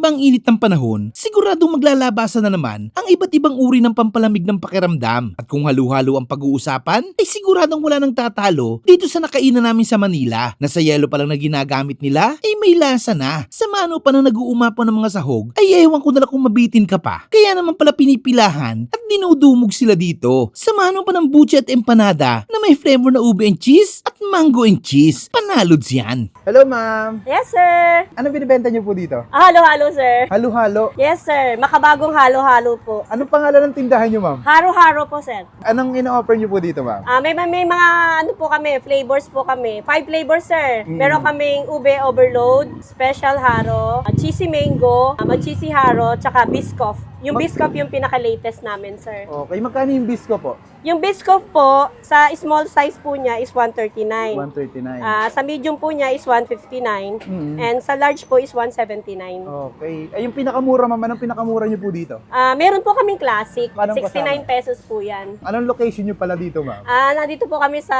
bang init ng panahon, siguradong maglalabasan na naman ang iba't ibang uri ng pampalamig ng pakiramdam. At kung halo-halo ang pag-uusapan, ay siguradong wala nang tatalo dito sa nakainan namin sa Manila na sa yelo pa lang na ginagamit nila ay may lasa na. Sa mano pa na nag-uumapaw ng mga sahog ay ewan ko na lang kung mabitin ka pa. Kaya naman pala pinipilahan at dinudumog sila dito. Sa mano pa ng buche at empanada na may flavor na ube and cheese at mango and cheese. Panalods yan. Hello, ma'am. Yes, sir. Ano binibenta niyo po dito? Halo-halo, sir. Halo-halo. Yes, sir. Makabagong halo-halo po. Anong pangalan ng tindahan niyo, ma'am? Haro-haro po, sir. Anong ino-offer niyo po dito, ma'am? May mga ano po kami, flavors po kami. 5 flavors, sir. Mm. Meron kaming ube overload, special haro, cheesy mango, cheesy haro, tsaka biscoff. Yung biscoff yung pinaka-latest namin, sir. Okay, magkano yung bisco po? Yung biscoff po, sa small size po niya is 139. 139. Sa medium po niya is 159. Mm. And sa large po is 179. Okay. Ay, yung pinakamura, ma'am. Anong pinakamura niyo po dito? Meron po kaming classic. Anong 69 pesos po yan. Anong location niyo pala dito, ma'am? Nandito po kami sa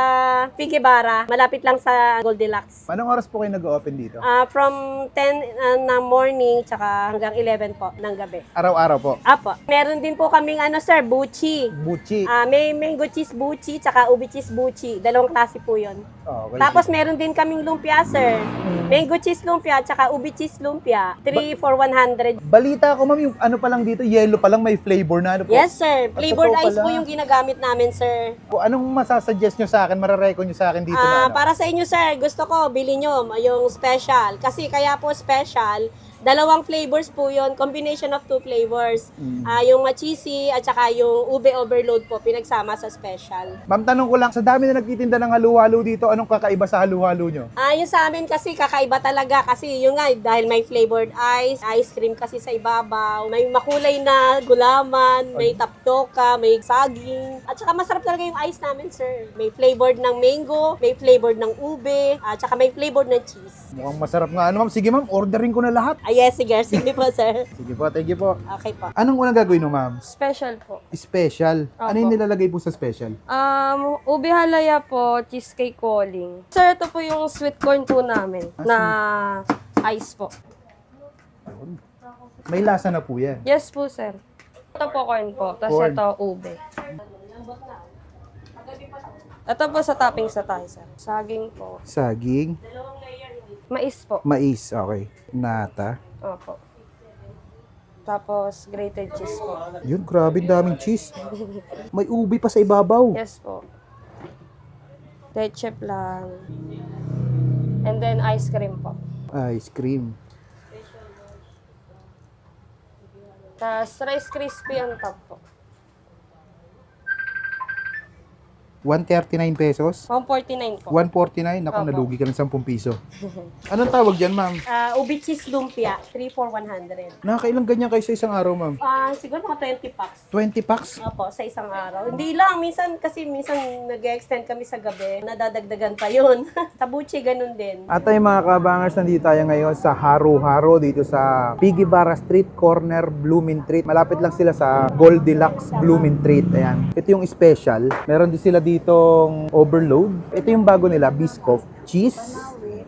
Figueroa, malapit lang sa Goldilocks. Anong oras po kayo nag-open dito? From 10 ng morning tsaka hanggang 11 po ng gabi. Araw-araw po. Apo. Meron din po kaming sir, buchi. Buchi. May mango cheese buchi tsaka ube cheese buchi. Dalawang klase po 'yon. Okay. Tapos meron din kaming lumpia, sir. Mango cheese lumpia tsaka ube cheese lumpia. 3 for 100. Balita ko, ma'am, yung ano pa lang dito, yellow pa lang, may flavor na. Ano po? Yes, sir. Flavored totoo ice po pala. yung ginagamit namin, sir. Anong masasuggest nyo sa akin, marareko nyo sa akin dito na ano? Para sa inyo, sir, gusto ko bilhin nyo yung special. Kasi kaya po special, dalawang flavors po yon, combination of 2 flavors. Yung cheesy at saka yung ube overload po, pinagsama sa special. Ma'am, tanong ko lang, sa dami na nagtitinda ng halo-halo dito, anong kakaiba sa halo-halo nyo? Yung sa amin kasi kakaiba talaga kasi yung nga dahil may flavored ice cream kasi sa ibabaw, may makulay na gulaman, may tapioca, may saging. At saka masarap talaga yung ice namin, sir. May flavored ng mango, may flavored ng ube, at saka may flavored ng cheese. Mukhang masarap nga. Ano, ma'am? Sige, ma'am, ordering ko na lahat. Yes, sige. Sige po, sir. Sige po, thank you po. Okay po. Anong unang gagawin mo, ma'am? Special po. Special. Ano yung Opo. nilalagay po sa special? Ube halaya po, cheesecake calling. Sir, ito po yung sweet corn po namin na ice po. May lasa na po yan. Yes po, sir. Ito po corn po, tapos Corn. ito ube. Ito po sa toppings na tayo, sir. Saging po. Saging, Mais po. mais, okay. Nata. Opo. Tapos grated cheese po. Yun, grabe, daming cheese. May ube pa sa ibabaw. Yes po. Leche plan. And then ice cream po. Ice cream. Tapos rice crispy on top po. 139 pesos? 149 po. 149? Naku, Opo. nalugi ka ng 10 piso. Anong tawag dyan, ma'am? Ube cheese lumpia, 3 for 100. Nakakailang ganyan kayo sa isang araw, ma'am? Siguro mga 20 packs. 20 packs? Opo, sa isang araw. Hindi lang, minsan nag-extend kami sa gabi, nadadagdagan pa yun. Sa buchi, ganun din. At ay mga kabangers, nandito tayo ngayon sa Haro-Haro dito sa Figueroa Street, corner Blooming Treat. Malapit lang sila sa Goldilocks Blooming Treat. Ayan. Ito yung special. Meron din sila ditong overload. Ito yung bago nila, biscoff, cheese,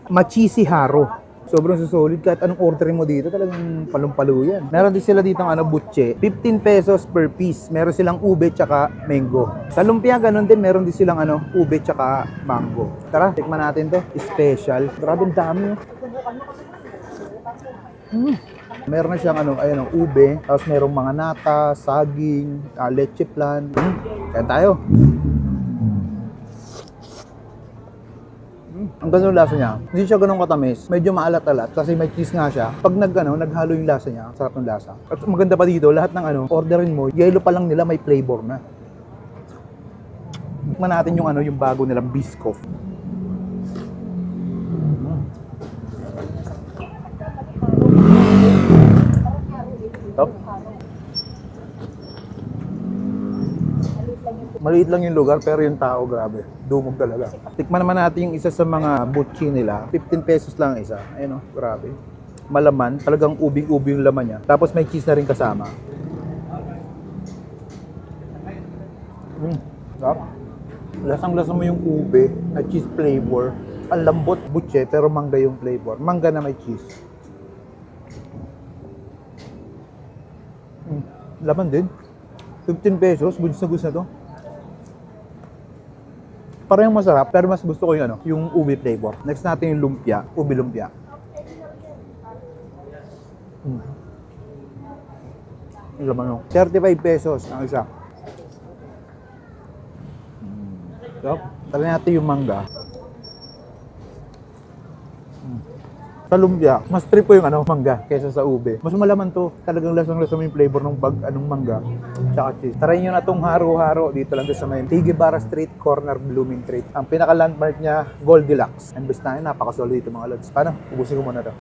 ma-cheesy haro. Sobrang susolid. Kahit anong ordering mo dito, talagang palong-palo yan. Meron din sila ditong buche. 15 pesos per piece. Meron silang ube tsaka mango. Sa lumpia, ganun din. Meron din silang ube tsaka mango. Tara, tikman natin to. Special. Grabe, ang dami. Meron na siyang ube. Tapos merong mga nata, saging, leche plan. Kaya tayo. Ang ganun lasa niya. Hindi siya ganun katamis. Medyo maalat-alat kasi may cheese nga siya. Pag naghalo yung lasa niya, sarap ng lasa. At maganda pa dito, lahat ng orderin mo, yellow pa lang nila may flavor na. Tikman natin yung bago nilang biscoff. Top. Maliit lang yung lugar pero yung tao grabe. Dumog talaga. Tikman naman natin yung isa sa mga butchi nila. 15 pesos lang isa. Ayun grabe. Malaman. Talagang ubing-ubi yung laman niya. Tapos may cheese na rin kasama. Sarap. Lasang-lasa mo yung ube at cheese flavor. Ang lambot butche pero mangga yung flavor. Mangga na may cheese. Laman din. 15 pesos, goods na to. Parang masarap, pero mas gusto ko yung ano, yung ube flavor. Next natin yung lumpia, ube lumpia. Yung laman no. 35 pesos ang isa. So, try natin yung mangga. Sa lumpia, mas trip ko yung ano, mangga kaysa sa ube. Mas malaman to. Talagang lasang-lasa mo yung flavor ng anong mangga. Tsaka cheese. Try nyo na tong haro-haro dito lang sa may Tigibara Street, corner Blooming Treat. Ang pinaka-landmark niya, Goldilocks. And best na yun, napakasolo dito mga lods. Paano? Ubusin ko muna to.